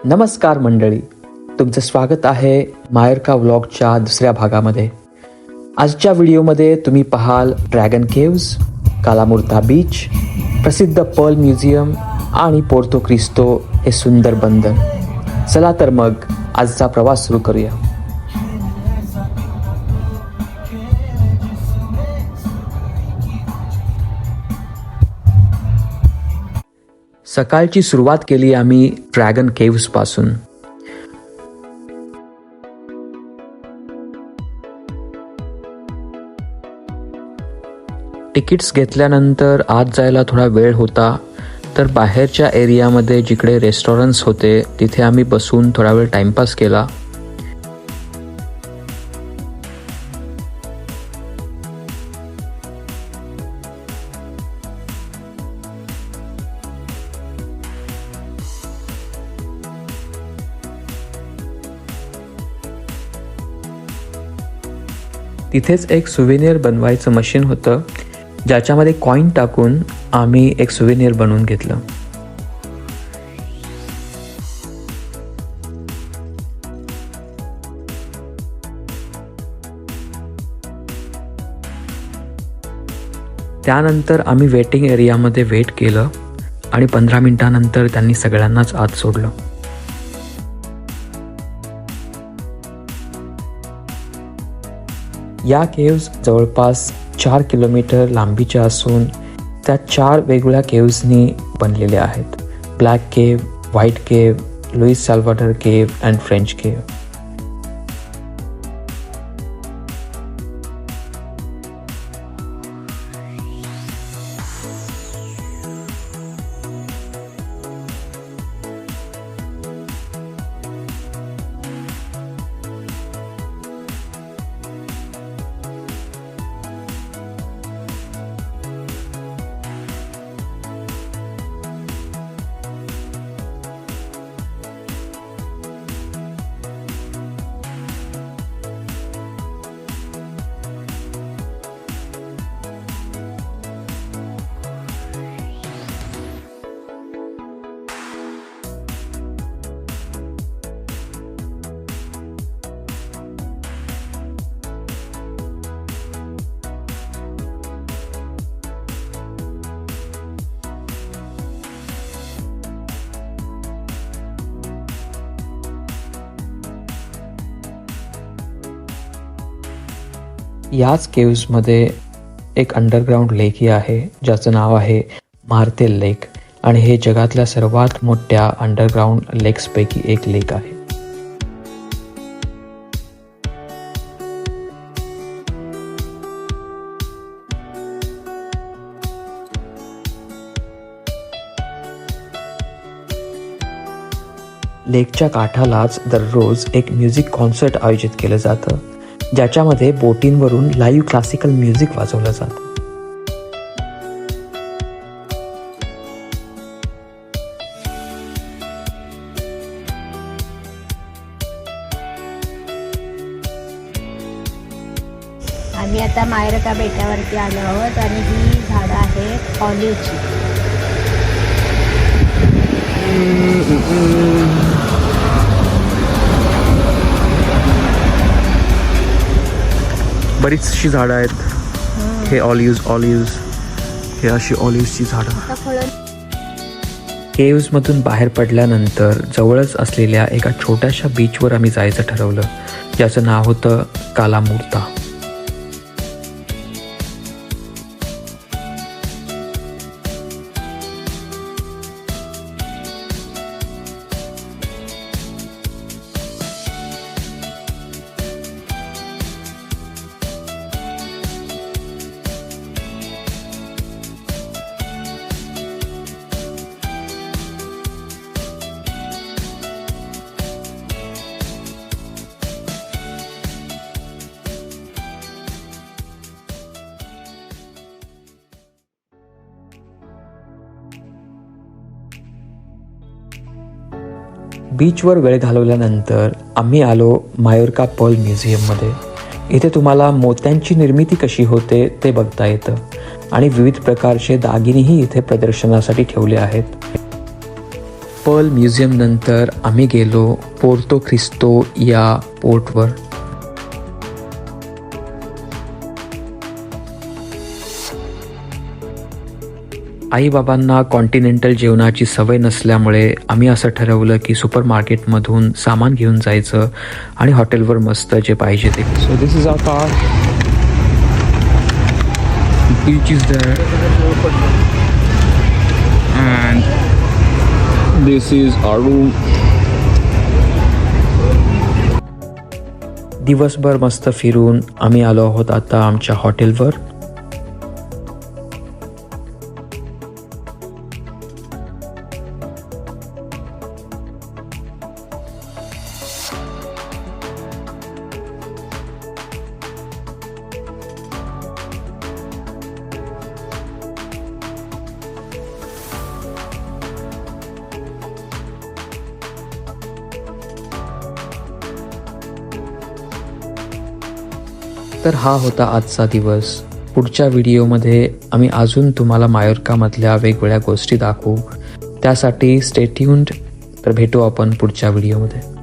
नमस्कार मंडळी, तुमचं स्वागत आहे मायरका व्लॉगच्या दुसऱ्या भागामध्ये. आजच्या व्हिडिओमध्ये तुम्ही पाहाल ड्रॅगन केव्ज, कालामुर्ता बीच, प्रसिद्ध पर्ल म्युझियम आणि पोर्तो क्रिस्तो हे सुंदर बंदर. चला तर मग आजचा प्रवास सुरू करूया. सकाळची सुरुवात केली आम्ही ड्रॅगन केव्ज पासून. तिकीट्स घेतल्यानंतर आत जायला थोडा वेळ होता, तर बाहेरच्या एरियामध्ये जिकडे रेस्टॉरंट्स होते तिथे आम्ही बसून थोडा वेळ टाइमपास केला. तिथेच एक सुवेनियर बनवायचं मशीन होतं, ज्याच्यामध्ये कॉईन टाकून आम्ही एक सुवेनियर बनवून घेतलं. त्यानंतर आम्ही वेटिंग एरियामध्ये वेट केलं आणि 15 मिनिटांनंतर त्यांनी सगळ्यांनाच आत सोडलं. या केव्ज जवळपास 4 किलोमीटर लांबीच्या असून त्या 4 वेगवेगळ्या केव्जनी बनलेल्या आहेत. Black cave, white cave, Louis Salvador cave and French cave. याच केव्जमध्ये एक अंडरग्राऊंड लेकही आहे, ज्याचं नाव आहे मार्तेल लेक, आणि हे जगातल्या सर्वात मोठ्या अंडरग्राऊंड लेक्सपैकी एक लेक आहे. लेकच्या काठालाच दररोज एक म्युझिक कॉन्सर्ट आयोजित केलं जातं, ज्याच्यामध्ये बोटींवरून लाईव्ह क्लासिकल म्युझिक वाजवलं जातं. आम्ही आता मायरका बेटावरती आलो आहोत आणि ही झाडं आहेत ऑलिव्हची. बरीचशी झाडं आहेत. हे ऑलिव्ह्ज, हे अशी ऑलिव्हची झाडं. केव्जमधून बाहेर पडल्यानंतर जवळच असलेल्या एका छोट्याशा बीचवर आम्ही जायचं ठरवलं, ज्याचं नाव होतं कालामुर्ता. बीचवर वेळ घालवल्यानंतर आम्ही आलो मायोर्का पर्ल म्युझियममध्ये. इथे तुम्हाला मोत्यांची निर्मिती कशी होते ते बघता येतं आणि विविध प्रकारचे दागिनेही इथे प्रदर्शनासाठी ठेवले आहेत. पर्ल म्युझियम नंतर आम्ही गेलो पोर्तो ख्रिस्तो या पोर्टवर. आई बाबांना कॉन्टिनेंटल जेवणाची सवय नसल्यामुळे आम्ही असं ठरवलं की सुपर मार्केटमधून सामान घेऊन जायचं आणि हॉटेलवर मस्त जे पाहिजे ते. So this is our car. Beach is there and this is our room. दिवसभर मस्त फिरून आम्ही आलो आहोत आता आमच्या हॉटेलवर. तर हा होता आजचा दिवस. पुढच्या व्हिडिओमध्ये आम्ही अजून तुम्हाला मायोर्कामधल्या वेगवेगळ्या गोष्टी दाखवू. त्यासाठी स्टे ट्यून्ड. तर भेटू आपण पुढच्या व्हिडिओमध्ये.